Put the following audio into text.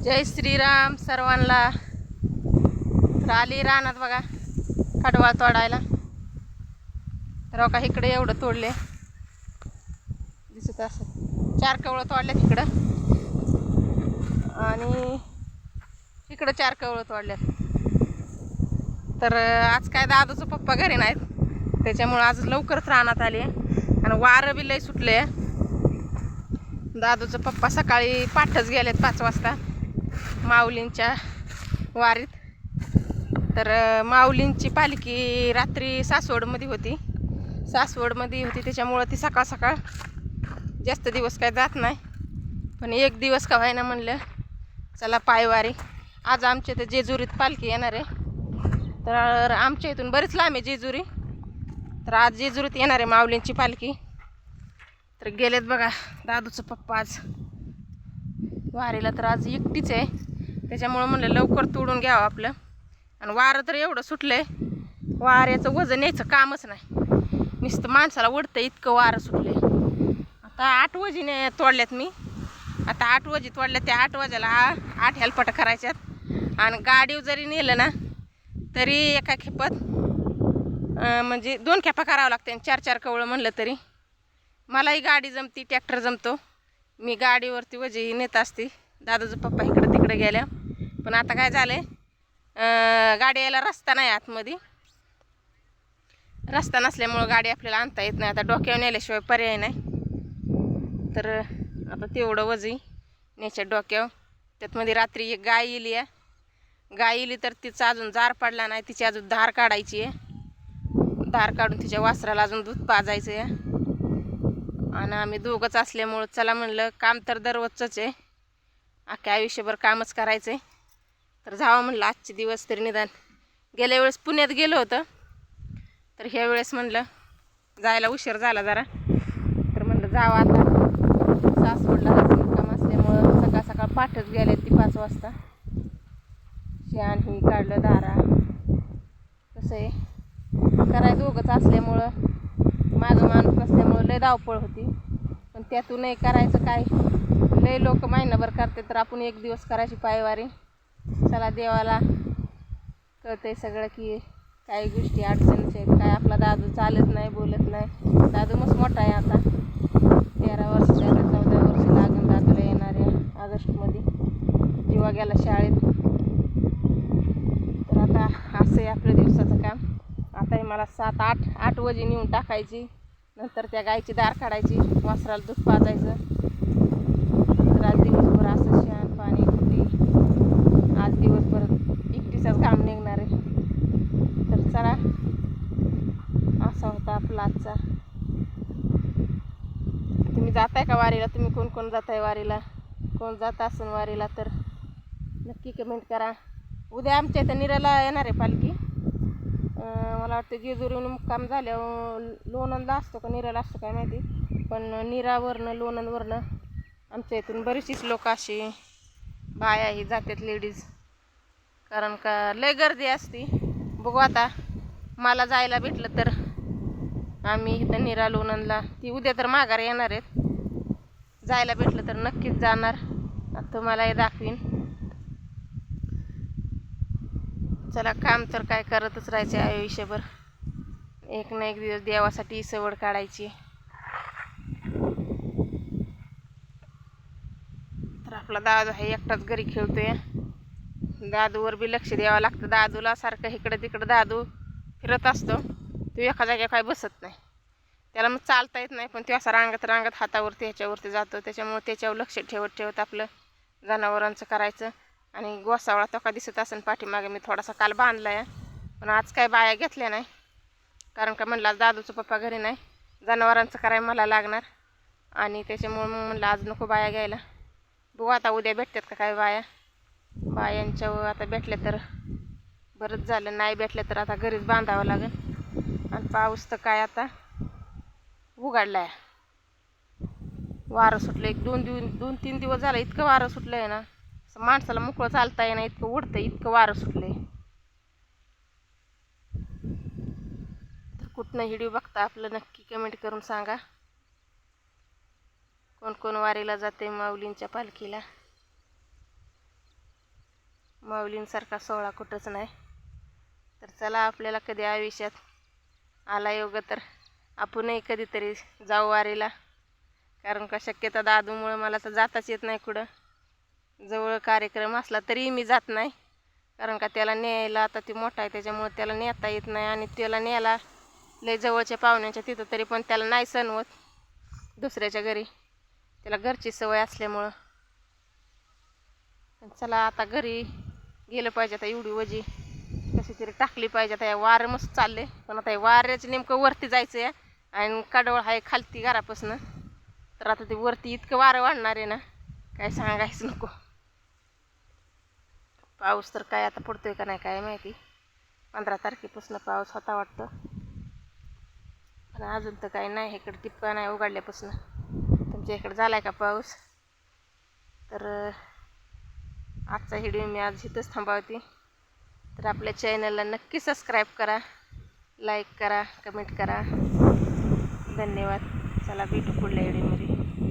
जय श्रीराम सर्वांना. आली रानात बघा कडवाळ तोडायला. तर का इकडे एवढं तोडले दिसत असं 4 कवळं तोडल्यात इकडं आणि इकडं 4 कवळं तोडल्यात. तर आज काय दादूचं पप्पा घरी नाहीत त्याच्यामुळे आज लवकरच रानात आली आणि वारं बी लय सुटले. दादूचं पप्पा सकाळी पाठच गेलेत 5 वाजता माऊलींच्या वारीत. तर माऊलींची पालखी रात्री सासवडमध्ये होती त्याच्यामुळं ती सकाळ सकाळ जास्त दिवस काय जात नाही. पण एक दिवस का व्हायना म्हणलं चला पायवारी. आज आमच्या इथं जेजुरीत पालखी येणार आहे. तर आमच्या इथून बरीच लांब आहे जेजुरी. तर आज जेजुरीत येणार आहे माऊलींची पालखी. तर गेलेत बघा दादूचं पप्पा आज वारीला. तर आज एकटीच आहे त्याच्यामुळं म्हणलं लवकर तोडून घ्यावं आपलं. आणि वारं तर एवढं सुटलंय वाऱ्याचं वजन यायचं कामच नाही. नुसतं माणसाला ओढतं इतकं वारं सुटले. आता 8 वजीने तोडल्यात मी. आता 8 वजी तोडल्यात. त्या 8 वाजाला 8 हेल्पट करायच्यात. आणि गाडीवर जरी नेलं ना तरी एका खेपात म्हणजे 2 खेपा करावं लागते. 4-4 कवळं म्हणलं तरी मलाही गाडी जमती, ट्रॅक्टर जमतो. मी गाडीवरती वजी नेत असते. दादाचं पप्पा इकडं तिकडे गेल्या. पण आता काय झालंय गाडी यायला रस्ता नाही. आतमध्ये रस्ता नसल्यामुळं गाडी आपल्याला आणता येत नाही. आता डोक्यावर नेल्याशिवाय पर्याय नाही. तर आता तेवढं वजी न्यायच्या डोक्यावर. त्यातमध्ये रात्री एक गाय येली तर तिचा अजून जार पडला नाही. तिची अजून धार काढायची आहे. धार काढून तिच्या वासराला अजून दूध पाजायचं आहे. आणि आम्ही दोघंच असल्यामुळं चला म्हणलं काम तर दररोजचंच आहे. अख्ख्या आयुष्यभर कामच करायचं आहे. तर जावं म्हणलं आजचे दिवस तरी निदान. गेल्या वेळेस पुण्यात गेलो होतं तर ह्या वेळेस म्हणलं जायला उशीर झाला जरा. तर म्हणलं जावं आता. सासवडला जायचं काम असल्यामुळं सकाळ सकाळ पाठच गेले ती 5 वाजता. शेण ही काढलं दारा. कसं आहे करायचं दोघंच असल्यामुळं मागं माणूस नसल्यामुळं लय धावपळ होती. पण त्यातूनही करायचं काय. लय लोक महिनाभर करते तर आपण एक दिवस करायची पायवारी. चला देवाला कळतंय सगळं की काही गोष्टी अडचणीच्या आहेत. काय आपला दादू चालत नाही बोलत नाही. दादू मस्त मोठा आहे आता 13 वर्षाचा. आता 14 वर्ष लागून दादूला येणाऱ्या ऑगस्टमध्ये. जीवा गेला शाळेत. तर आता असं आहे आपल्या दिवसाचं काम. आता मला 7-8 वजी नेऊन टाकायची. नंतर त्या गायची दार काढायची, वासराला दूध पाजायचं. तर आज दिवसभर असं शेण पाणी कुठे आज दिवसभर एकटीचाच काम निघणार आहे. तर चला असा होता आपला आजचा. तुम्ही जाताय का वारीला? तुम्ही कोण कोण जाताय वारीला? कोण जात असेल वारीला तर नक्की कमेंट करा. उद्या आमच्या इथं निराला येणार आहे पालखी. मला वाटतं जेजुरीहून मुक्काम झाल्यावर लोणंदला असतो का निराला असतो काय माहिती. पण निरावरनं लोणंदवरनं आमच्या इथून बरीचशीच लोक अशी बायाही जातात लेडीज. कारण का लय गर्दी असती. बघू आता मला जायला भेटलं तर आम्ही इथं निरा लोणंदला. ती उद्या तर माघारी येणार आहेत. जायला भेटलं तर नक्कीच जाणार. आता तुम्हालाही दाखवीन. चला काम तर काय करतच राहायचे आयुष्यभर. एक ना एक दिवस देवासाठी सवड काढायची. तर आपला दादू आहे एकटाच घरी खेळतोय. दादूवर बी लक्ष द्यावं लागतं. दादूला सारखं इकडं तिकडं दादू फिरत असतो. तो एका जागेवर काय बसत नाही. त्याला मग चालता येत नाही. पण तो असा रांगत हातावरती ह्याच्यावरती जातो. त्याच्यामुळे त्याच्यावर लक्ष ठेवत आपलं जनावरांचं करायचं. आणि गोसावळा तो का दिसत असेल पाठीमागे मी थोडासा काल बांधला आहे. पण आज काय बाया घेतल्या नाही. कारण का म्हणलं दादूचं पप्पा घरी नाही. जनावरांचं करायला मला लागणार. आणि त्याच्यामुळे मग म्हणलं आज नको बाया घ्यायला. बघू आता उद्या भेटतात का काय बाया. बायांच्या आता भेटल्या तर बरंच झालं. नाही भेटल्या तर आता घरीच बांधावं लागेल. आणि पाऊस तर काय आता उघडला आहे. वारं सुटलं. 2-3 दिवस झालं इतकं वारं सुटलं आहे ना माणसाला मोकळं चालता येईना इतकं उडतं इतकं वारं सुटलंय. तर कुठनं व्हिडिओ बघता आपलं नक्की कमेंट करून सांगा. कोण कोण वारीला जाते माऊलींच्या पालखीला. माऊलींसारखा सोहळा कुठंच नाही. तर चला, आपल्याला कधी आयुष्यात आला योग तर आपणही कधीतरी जाऊ वारीला. कारण का शक्यता दादूमुळं मला तर जाताच येत नाही कुठं. जवळ कार्यक्रम असला तरीही मी जात नाही. कारण का त्याला न्यायला, आता ती मोठा आहे त्याच्यामुळं त्याला नेता येत नाही. आणि त्याला न्यायला लय जवळच्या पाहुण्यांच्या तिथं तरी पण त्याला नाही सण होत दुसऱ्याच्या घरी. त्याला घरची सवय असल्यामुळं. चला, आता घरी गेलं पाहिजे. आता एवढी वजी कशी तरी टाकली पाहिजे. आता वारं मस्त चालले, पण आता वाऱ्याचं नेमकं वरती जायचं आहे आणि कडवळ आहे खालती घरापासून. तर आता ते वरती इतकं वारं वाढणार आहे ना, काय सांगायचं नको. पाऊस तर काय आता पडतोय का नाही काय माहिती. 15 तारखेपासून पाऊस होता वाटतं, पण अजून तर काही नाही. इकडे टिपका नाही उघडल्यापासून. तुमच्या इकडे झाला आहे का पाऊस? तर आजचा व्हिडिओ मी आज इथंच थांबवते. तर आपल्या चॅनलला नक्की सबस्क्राईब करा, लाईक करा, कमेंट करा. धन्यवाद. चला, भेटू पुढल्या व्हिडिओमध्ये.